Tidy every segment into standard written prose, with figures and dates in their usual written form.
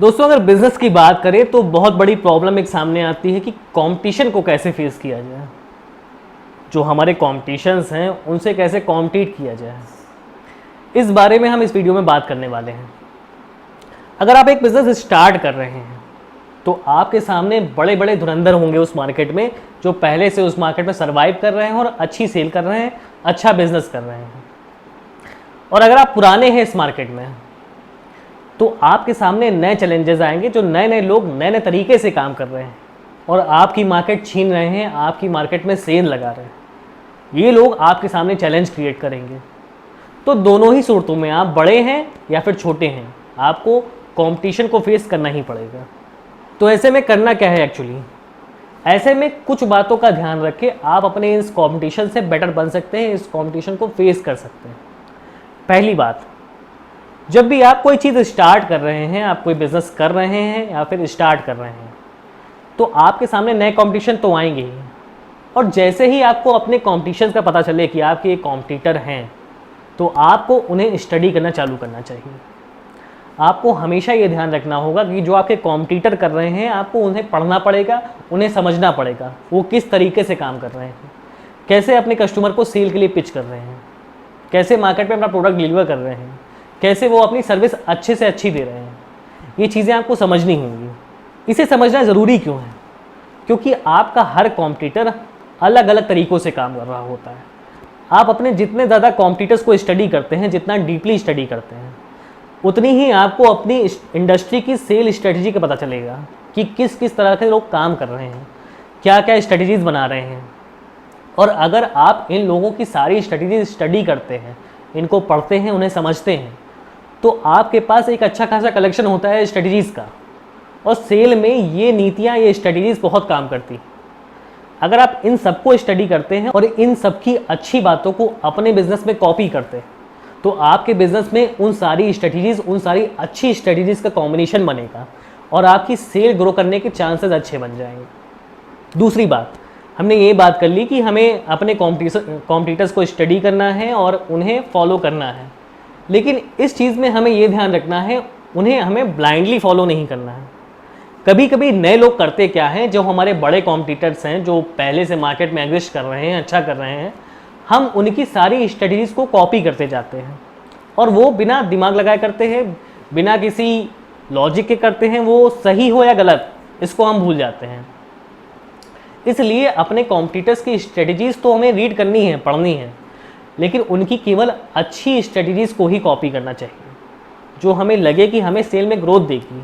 दोस्तों अगर बिजनेस की बात करें तो बहुत बड़ी प्रॉब्लम एक सामने आती है कि कंपटीशन को कैसे फेस किया जाए, जो हमारे कॉम्पिटिशन्स हैं उनसे कैसे कॉम्पीट किया जाए। इस बारे में हम इस वीडियो में बात करने वाले हैं। अगर आप एक बिज़नेस स्टार्ट कर रहे हैं तो आपके सामने बड़े बड़े धुरंधर होंगे उस मार्केट में, जो पहले से उस मार्केट में सर्वाइव कर रहे हैं और अच्छी सेल कर रहे हैं, अच्छा बिजनेस कर रहे हैं। और अगर आप पुराने हैं इस मार्केट में तो आपके सामने नए चैलेंजेस आएंगे, जो नए नए लोग नए नए तरीके से काम कर रहे हैं और आपकी मार्केट छीन रहे हैं, आपकी मार्केट में सेल लगा रहे हैं। ये लोग आपके सामने चैलेंज क्रिएट करेंगे। तो दोनों ही सूरतों में, आप बड़े हैं या फिर छोटे हैं, आपको कंपटीशन को फेस करना ही पड़ेगा। तो ऐसे में करना क्या है एक्चुअली, ऐसे में कुछ बातों का ध्यान रख के आप अपने इस कंपटीशन से बेटर बन सकते हैं, इस कंपटीशन को फेस कर सकते हैं। पहली बात, जब भी आप कोई चीज़ स्टार्ट कर रहे हैं, आप कोई बिजनेस कर रहे हैं या फिर स्टार्ट कर रहे हैं, तो आपके सामने नए कंपटीशन तो आएंगे ही। और जैसे ही आपको अपने कंपटीशन का पता चले कि आपके एक कॉम्पिटिटर हैं, तो आपको उन्हें स्टडी करना चालू करना चाहिए। आपको हमेशा ये ध्यान रखना होगा कि जो आपके कॉम्पिटिटर कर रहे हैं, आपको उन्हें पढ़ना पड़ेगा, उन्हें समझना पड़ेगा वो किस तरीके से काम कर रहे हैं, कैसे अपने कस्टमर को सेल के लिए पिच कर रहे हैं, कैसे मार्केट में अपना प्रोडक्ट डिलीवर कर रहे हैं, कैसे वो अपनी सर्विस अच्छे से अच्छी दे रहे हैं। ये चीज़ें आपको समझनी होंगी। इसे समझना ज़रूरी क्यों है? क्योंकि आपका हर कॉम्पिटिटर अलग अलग तरीक़ों से काम कर रहा होता है। आप अपने जितने ज़्यादा कॉम्पिटिटर्स को स्टडी करते हैं, जितना डीपली स्टडी करते हैं, उतनी ही आपको अपनी इंडस्ट्री की सेल स्ट्रेटजी का पता चलेगा कि किस किस तरह के लोग काम कर रहे हैं, क्या क्या स्ट्रेटजीज़ बना रहे हैं। और अगर आप इन लोगों की सारी स्ट्रेटजी स्टडी करते हैं, इनको पढ़ते हैं, उन्हें समझते हैं, तो आपके पास एक अच्छा खासा कलेक्शन होता है स्ट्रेटजीज़ का। और सेल में ये नीतियाँ, ये स्ट्रेटजीज़ बहुत काम करती हैं। अगर आप इन सबको स्टडी करते हैं और इन सब की अच्छी बातों को अपने बिजनेस में कॉपी करते हैं, तो आपके बिजनेस में उन सारी स्ट्रेटजीज़, उन सारी अच्छी स्ट्रेटजीज़ का कॉम्बिनेशन बनेगा और आपकी सेल ग्रो करने के चांसेस अच्छे बन जाएंगे। दूसरी बात, हमने ये बात कर ली कि हमें अपने कॉम्पिटिटर्स को स्टडी करना है और उन्हें फॉलो करना है। लेकिन इस चीज़ में हमें ये ध्यान रखना है, उन्हें हमें ब्लाइंडली फॉलो नहीं करना है। कभी कभी नए लोग करते क्या हैं, जो हमारे बड़े कॉम्पिटिटर्स हैं, जो पहले से मार्केट में एग्जिस्ट कर रहे हैं, अच्छा कर रहे हैं, हम उनकी सारी स्ट्रेटजीज़ को कॉपी करते जाते हैं और वो बिना दिमाग लगाए करते हैं, बिना किसी लॉजिक के करते हैं। वो सही हो या गलत, इसको हम भूल जाते हैं। इसलिए अपने कॉम्पिटिटर्स की स्ट्रेटजीज़ तो हमें रीड करनी है, पढ़नी है, लेकिन उनकी केवल अच्छी स्ट्रेटजीज़ को ही कॉपी करना चाहिए, जो हमें लगे कि हमें सेल में ग्रोथ देगी,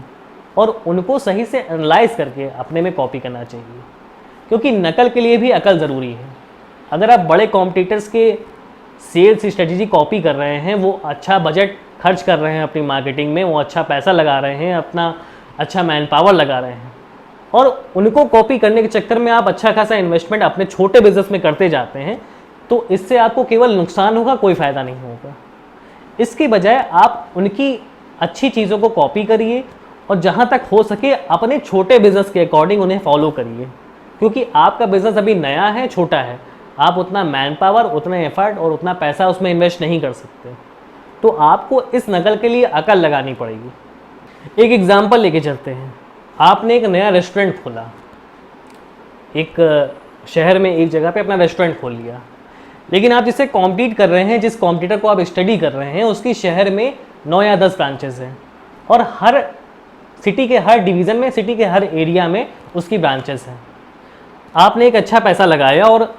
और उनको सही से एनालाइज करके अपने में कॉपी करना चाहिए। क्योंकि नकल के लिए भी अकल ज़रूरी है। अगर आप बड़े कॉम्पिटिटर्स के सेल्स स्ट्रेटजी कॉपी कर रहे हैं, वो अच्छा बजट खर्च कर रहे हैं अपनी मार्केटिंग में, वो अच्छा पैसा लगा रहे हैं, अपना अच्छा मैन पावर लगा रहे हैं, और उनको कॉपी करने के चक्कर में आप अच्छा खासा इन्वेस्टमेंट अपने छोटे बिजनेस में करते जाते हैं, तो इससे आपको केवल नुकसान होगा, कोई फ़ायदा नहीं होगा। इसकी बजाय आप उनकी अच्छी चीज़ों को कॉपी करिए और जहाँ तक हो सके अपने छोटे बिजनेस के अकॉर्डिंग उन्हें फॉलो करिए। क्योंकि आपका बिजनेस अभी नया है, छोटा है, आप उतना मैन पावर, उतना एफर्ट और उतना पैसा उसमें इन्वेस्ट नहीं कर सकते। तो आपको इस नकल के लिए अकल लगानी पड़ेगी। एक एग्जाम्पल लेके चलते हैं। आपने एक नया रेस्टोरेंट खोला, एक शहर में एक जगह पे अपना रेस्टोरेंट खोल लिया, लेकिन आप जिससे कॉम्पीट कर रहे हैं, जिस कॉम्पिटिटर को आप स्टडी कर रहे हैं, उसकी शहर में 9 या 10 ब्रांचेस हैं और हर सिटी के हर डिवीज़न में, सिटी के हर एरिया में उसकी ब्रांचेस हैं। आपने एक अच्छा पैसा लगाया और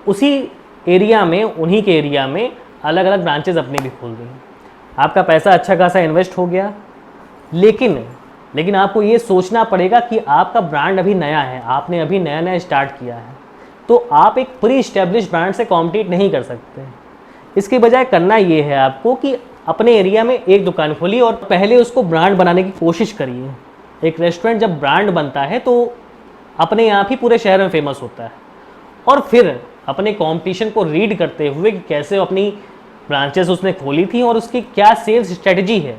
उसी एरिया में, उन्हीं के एरिया में अलग अलग ब्रांचेस अपने भी खोल दी। आपका पैसा अच्छा खासा इन्वेस्ट हो गया, लेकिन आपको ये सोचना पड़ेगा कि आपका ब्रांड अभी नया है, आपने अभी नया नया स्टार्ट किया है, तो आप एक प्री इस्टेब्लिश ब्रांड से कॉम्पीट नहीं कर सकते। इसके बजाय करना ये है आपको कि अपने एरिया में एक दुकान खोलिए और पहले उसको ब्रांड बनाने की कोशिश करिए। एक रेस्टोरेंट जब ब्रांड बनता है तो अपने आप ही पूरे शहर में फेमस होता है। और फिर अपने कंपटीशन को रीड करते हुए कि कैसे अपनी ब्रांचेस उसने खोली थी और उसकी क्या सेल्स स्ट्रेटजी है,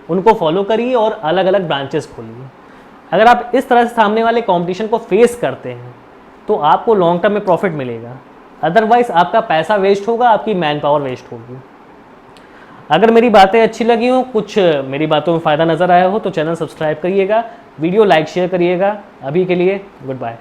उनको फॉलो करिए और अलग अलग ब्रांचेस खोलिए। अगर आप इस तरह से सामने वाले कंपटीशन को फेस करते हैं तो आपको लॉन्ग टर्म में प्रॉफिट मिलेगा। अदरवाइज आपका पैसा वेस्ट होगा, आपकी मैन पावर वेस्ट होगी। अगर मेरी बातें अच्छी लगी हो, कुछ मेरी बातों में फ़ायदा नज़र आया हो तो चैनल सब्सक्राइब करिएगा, वीडियो लाइक शेयर करिएगा। अभी के लिए गुड बाय।